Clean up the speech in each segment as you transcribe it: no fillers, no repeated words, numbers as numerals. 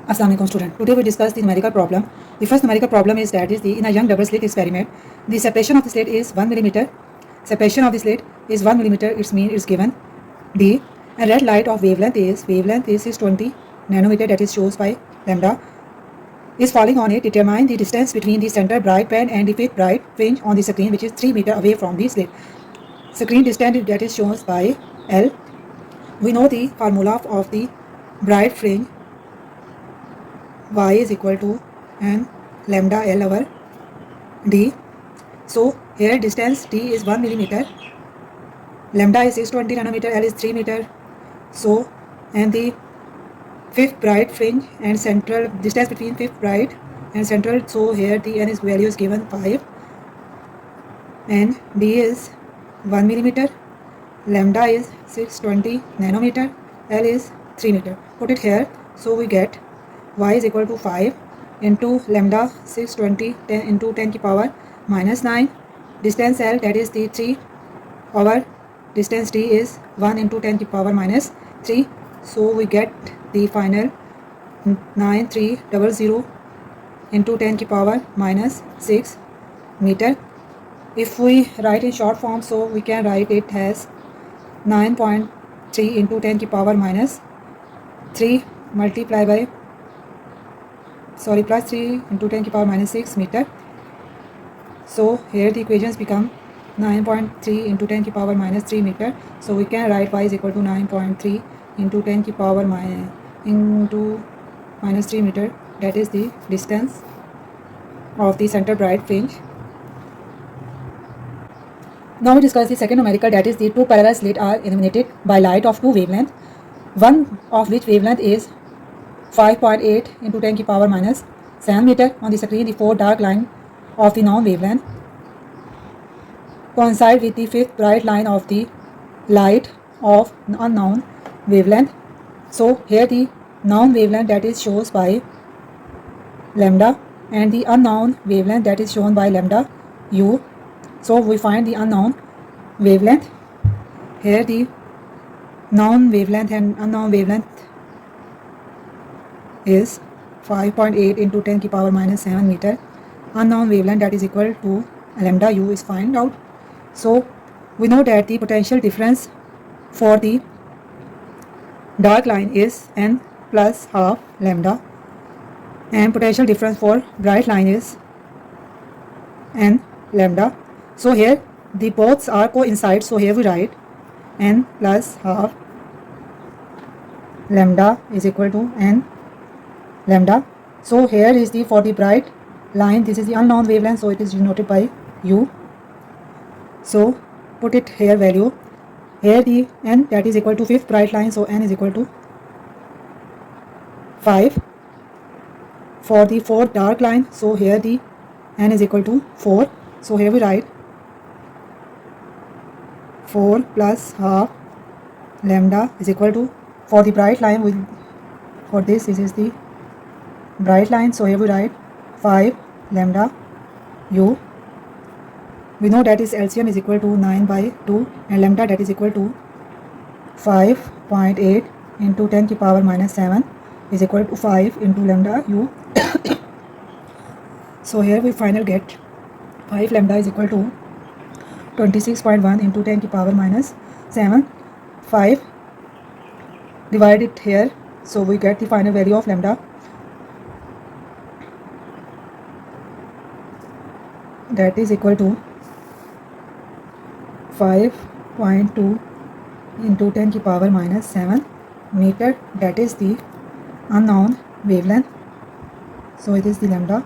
Assalamu alaikum student. Today we discuss the numerical problem. The first numerical problem is that in a young double slit experiment, the separation of the slit is 1 millimeter. Separation of the slit is 1 millimeter. Its mean is given D. And red light of wavelength is 620 nanometer, that is shows by lambda, is falling on it. Determine the distance between the center bright band and the fifth bright fringe on the screen, which is 3 meter away from the slit. Screen distance, that is shown by L. We know the formula of the bright fringe. Y is equal to n lambda L over D. So here distance D is 1 millimeter, lambda is 620 nanometer, L is 3 meter. So, and the fifth bright fringe and central distance between fifth bright and central, so here the n is value is given 5 and D is 1 millimeter, lambda is 620 nanometer, L is 3 meter. Put it here, so we get y is equal to 5 into lambda 620 10 into 10 की power minus 9, distance L, that is the 3 over distance D is 1 into 10 की power minus 3. So we get the final 9300 into 10 की power minus 6 meter. If we write in short form, so we can write it as 9.3 into 10 की power minus 3 multiply by plus 3 into 10 की power minus 6 meter. So here the equations become 9.3 into 10 की power minus 3 meter. So we can write y is equal to 9.3 into 10 की power minus 3 meter. That is the distance of the center bright fringe. Now we discuss the second numerical, that is the two parallel slits are illuminated by light of two wavelengths, one of which wavelength is 5.8 into 10 की power minus 7 meter. On the screen, the four dark line of the non-wavelength coincide with the fifth bright line of the light of unknown wavelength. So here the known wavelength, that is shows by lambda, and the unknown wavelength, that is shown by lambda u. So we find the unknown wavelength. Here the known wavelength and unknown wavelength is 5.8 into 10 की power minus 7 meter. Unknown wavelength, that is equal to lambda u is find out. So we know that the potential difference for the dark line is n plus half lambda, and potential difference for bright line is n lambda. So here the both are coincide, so here we write n plus half lambda is equal to n lambda. So here is the for the bright line, this is the unknown wavelength, so it is denoted by u. So put it here value. Here the n, that is equal to fifth bright line, so n is equal to 5. For the fourth dark line, so here the n is equal to 4. So here we write 4 plus half lambda is equal to, for the bright line, with for this is the bright line, so here we write 5 lambda u. We know that is LCM is equal to 9 by 2 and lambda, that is equal to 5.8 into 10 की power minus 7 is equal to 5 into lambda u. So here we finally get 5 lambda is equal to 26.1 into 10 की power minus 7. 5 divided here, so we get the final value of lambda, that is equal to 5.2 into 10 की power minus 7 meter. That is the unknown wavelength. So it is the lambda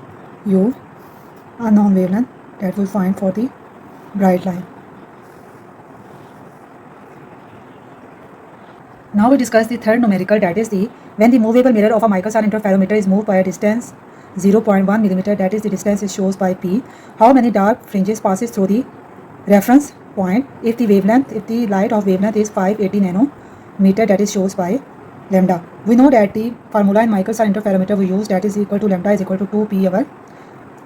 u, unknown wavelength, that we find for the bright line. Now we discuss the third numerical, that is the when the movable mirror of a microsun interferometer is moved by a distance 0.1 millimeter, that is the distance is shows by p, how many dark fringes passes through the reference point if the light of wavelength is 580 nanometer, that is shows by lambda. We know that the formula in microsun interferometer we use, that is equal to lambda is equal to 2p over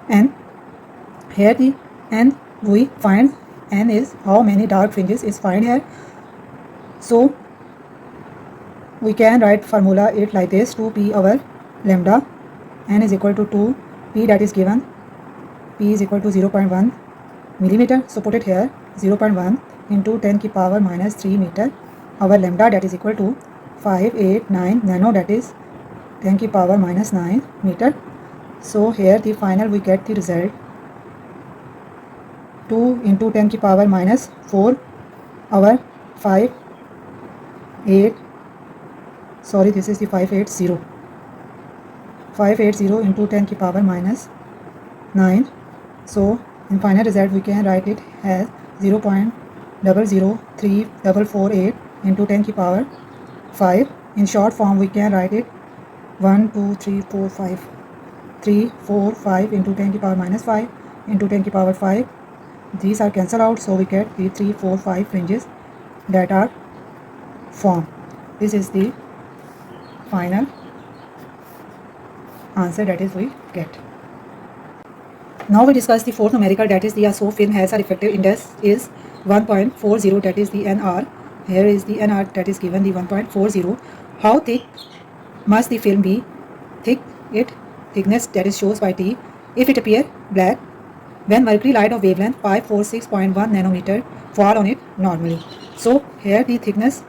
n. Here the n we find, n is how many dark fringes is find here. So we can write formula it like this, 2p over lambda n is equal to 2, p that is given, p is equal to 0.1 millimeter. So put it here, 0.1 into 10 की power minus 3 meter. Our lambda that is equal to 589 nano, that is 10 की power minus 9 meter. So here the final we get the result 2 into 10 की power minus 4 our this is the 580 into 10 की power minus 9. So in final result we can write it as 0.003448 into 10 की power 5. In short form we can write it 1 2 3 4 5 3 4 5 into 10 की power minus 5 into 10 की power 5. These are cancelled out, so we get the 3 4 5 fringes that are formed. This is the final answer that is we get. Now we discuss the fourth numerical, that is the so film has a refractive index is 1.40, that is the NR. Here is the NR that is given, the 1.40. How thick must the film be? Thickness that is shows by T if it appear black when mercury light of wavelength 546.1 nanometer fall on it normally. So here the thickness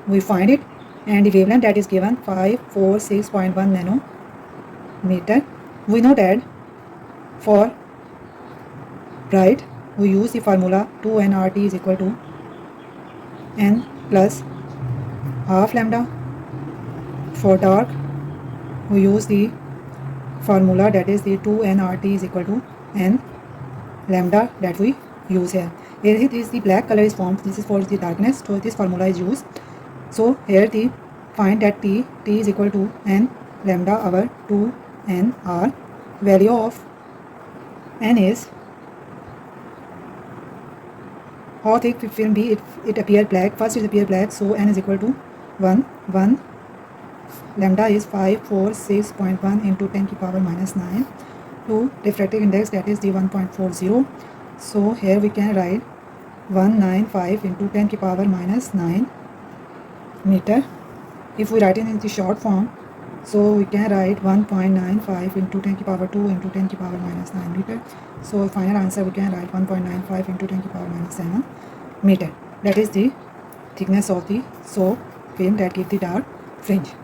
we find it, and the wavelength that is given 546.1 nanometer. We know that for bright we use the formula 2nRT is equal to n plus half lambda. For dark we use the formula that is the 2nRT is equal to n lambda that we use here. Here it is the black color is formed, this is for the darkness, so this formula is used. So here the find that t is equal to n lambda over 2nr. Value of n is how thick film be, it appear black. First it appear black, so n is equal to 1. Lambda is 546.1 into 10 की power minus 9 to refractive index that is the 1.40. So here we can write 195 into 10 की power minus 9 meter. If we write it in the short form, so we can write 1.95 into 10 की power 2 into 10 की power minus 9 meter. So final answer we can write 1.95 into 10 की power minus 7 meter. That is the thickness of the soap film that gives the dark fringe.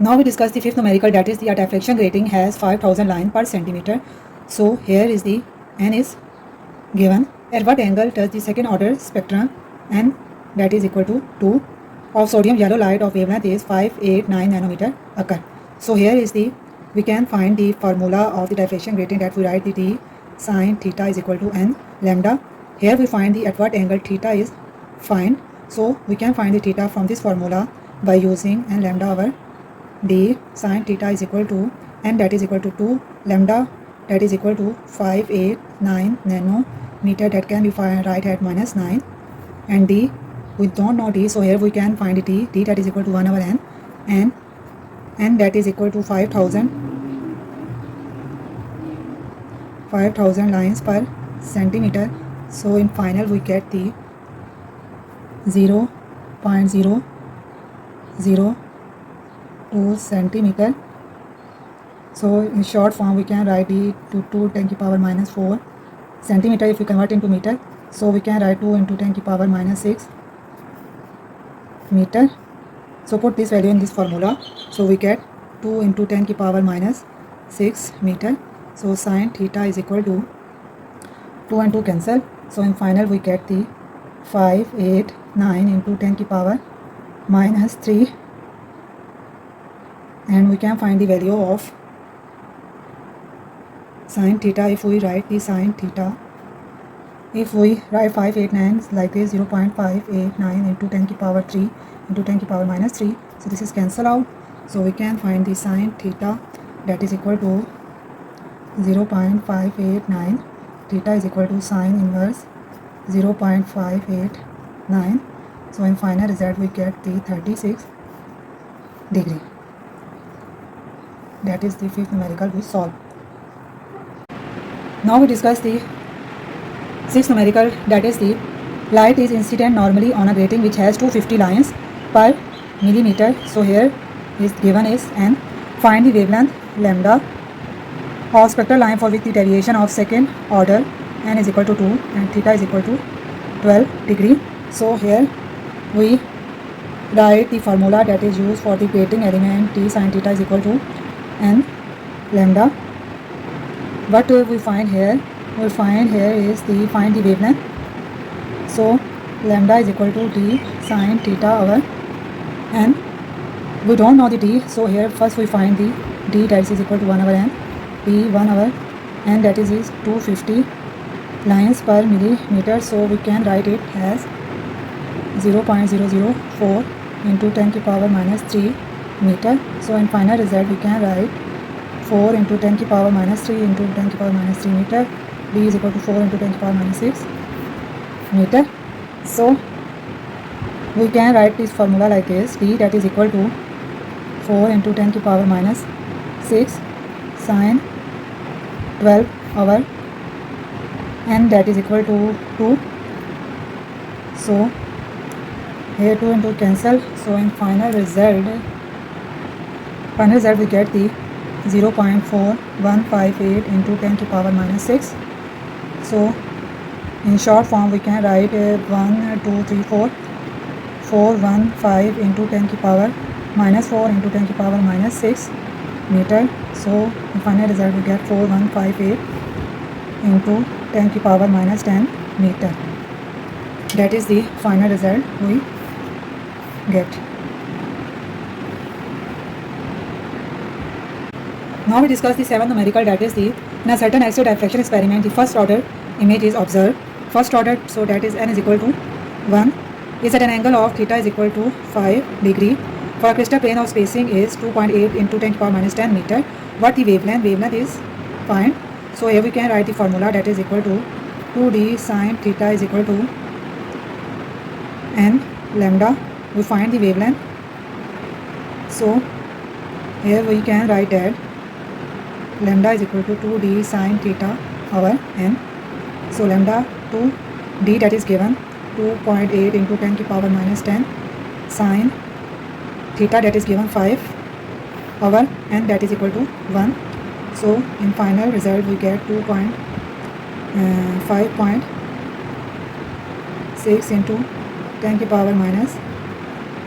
Now we discuss the fifth numerical, that is the diffraction grating has 5000 lines per centimeter. So here is the n is given. At what angle does the second order spectrum n that is equal to 2 of sodium yellow light of wavelength is 589 nanometer occur? So here is the we can find the formula of the diffraction grating, that we write the t sine theta is equal to n lambda. Here we find the at what angle theta is find. So we can find the theta from this formula by using n lambda over d sine theta is equal to n that is equal to 2 lambda that is equal to 589 nanometer, that can be find right at minus 9, and d we don't know d, so here we can find d that is equal to 1 over n, and n that is equal to 5000 lines per centimeter. So in final we get the 0.002 centimeter. So in short form we can write it to 2 10 की power minus 4 centimeter if we convert into meter. So we can write 2 into 10 की power minus 6 meter. So put this value in this formula, so we get 2 into 10 की power minus 6 meter. So sine theta is equal to 2 and 2 cancel. So in final we get the 589 into 10 की power minus 3, and we can find the value of sine theta. If we write the sine theta, if we write 589 like this, 0.589 into 10 की power 3 into 10 की power minus 3, so this is cancel out. So we can find the sine theta that is equal to 0.589. Theta is equal to sine inverse 0.589. So in final result we get the 36 degree. That is the fifth numerical we solve. Now we discuss the sixth numerical, that is the light is incident normally on a grating which has 250 lines per millimeter. So here is given is n. Find the wavelength lambda of spectral line for which the deviation of second order n is equal to 2 and theta is equal to 12 degree. So here we write the formula that is used for the grating element t sin theta is equal to n lambda. What we find here? We find here is the find the wavelength. So lambda is equal to d sin theta over n. We don't know the d, so here first we find the d, that is equal to 1 over n. d 1 over n, that is 250 lines per millimeter. So we can write it as 0.004 into 10 to the power minus 3 meter. So in final result we can write 4 into 10 to the power minus 3 into 10 to the power minus 3 meter. d is equal to 4 into 10 to the power minus 6 meter. So we can write this formula like this: d, that is equal to 4 into 10 to the power minus 6 sine 12 over n, that is equal to 2. So here 2 into cancel. So in final result we get the 0.4158 into 10 to the power minus 6. So in short form we can write 1 2 3 4 415 into 10 to the power minus 4 into 10 to the power minus 6 meter. So in final result we get 4158 into 10 to the power minus 10 meter. That is the final result we get. Now we discuss the seventh numerical, that is the in a certain X-ray diffraction experiment the first order image is observed. First order, so that is n is equal to 1, is at an angle of theta is equal to 5 degree. For a crystal plane of spacing is 2.8 into 10 to the power minus 10 meter. What the wavelength? Wavelength is find. So here we can write the formula, that is equal to 2d sin theta is equal to n lambda. We find the wavelength. So here we can write that lambda is equal to 2d sin theta over n. So lambda 2d, that is given 2.8 into 10 to the power minus 10 sin theta, that is given 5 over n, that is equal to 1. So in final result we get 5.6 into 10 to the power minus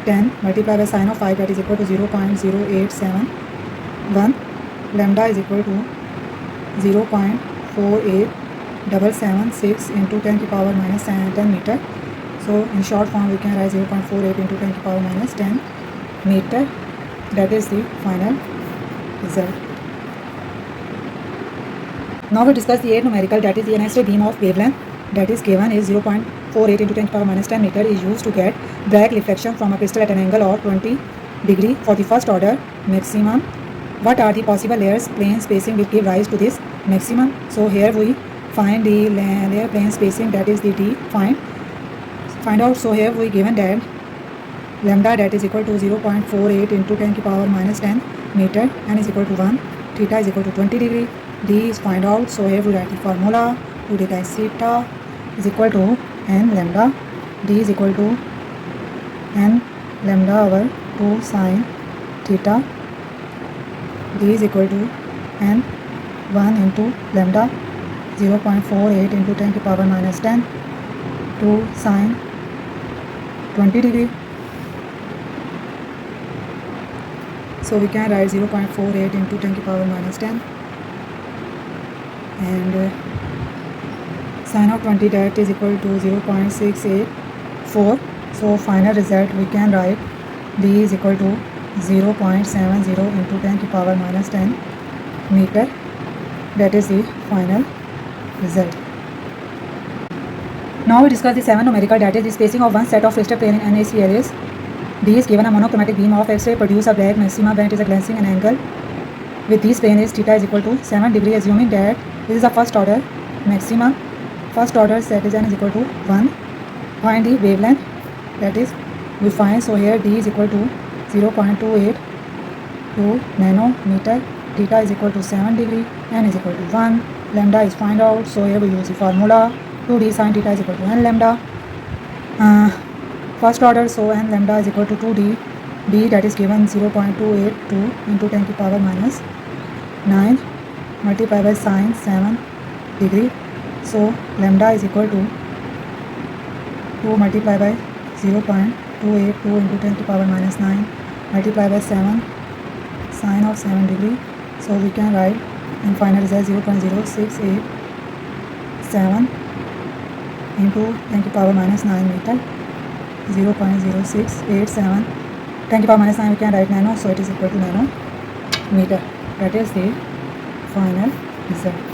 10 multiplied by sine of 5, that is equal to 0.0871. Lambda is equal to 0.48776 into 10 to the power minus 10 meter. So in short form we can write 0.48 into 10 to the power minus 10 meter. That is the final result. Now we discuss the 8th numerical, that is the X-ray beam of wavelength that is given is 0.48 into 10 to the power minus 10 meter is used to get direct reflection from a crystal at an angle of 20 degree for the first order maximum. What are the possible layers plane spacing which give rise to this maximum? So here we find the layer plane spacing, that is the d, find out. So here we given that lambda, that is equal to 0.48 into 10 to the power minus 10 meter, n is equal to 1, theta is equal to 20 degree, d is find out. So here we write the formula: 2 theta theta is equal to n lambda, d is equal to n lambda over 2 sin theta, d is equal to n 1 into lambda 0.48 into 10 to the power minus 10 2 sin 20 degree. So we can write 0.48 into 10 to the power minus 10 and sine of 20, that is equal to 0.684. So final result we can write d is equal to 0.70 into 10 to the power minus 10 meter. That is the final result. Now we discuss the 7th numerical, that is the spacing of one set of crystal plane in NaCl is d is given a monochromatic beam of X-ray produce a black maxima when it is a glancing an angle with this plane is theta is equal to 7 degree. Assuming that this is a first order maxima, first order set is n is equal to 1. Find the wavelength, that is we find. So here d is equal to 0.282 nanometer, theta is equal to 7 degree, n is equal to 1, lambda is find out. So here we use the formula 2d sin theta is equal to n lambda, first order, so n lambda is equal to 2d D, that is given 0.282 into 10 to the power minus 9 multiplied by sine 7 degree. So lambda is equal to 2 multiplied by 0.282 into 10 to the power minus 9 multiplied by 7 sine of 7 degree. So we can write in final result 0.0687 into 10 to the power minus 9 meter. 0.0687 10 to the power minus 9 we can write nano, so it is equal to nanometer. That is the final result.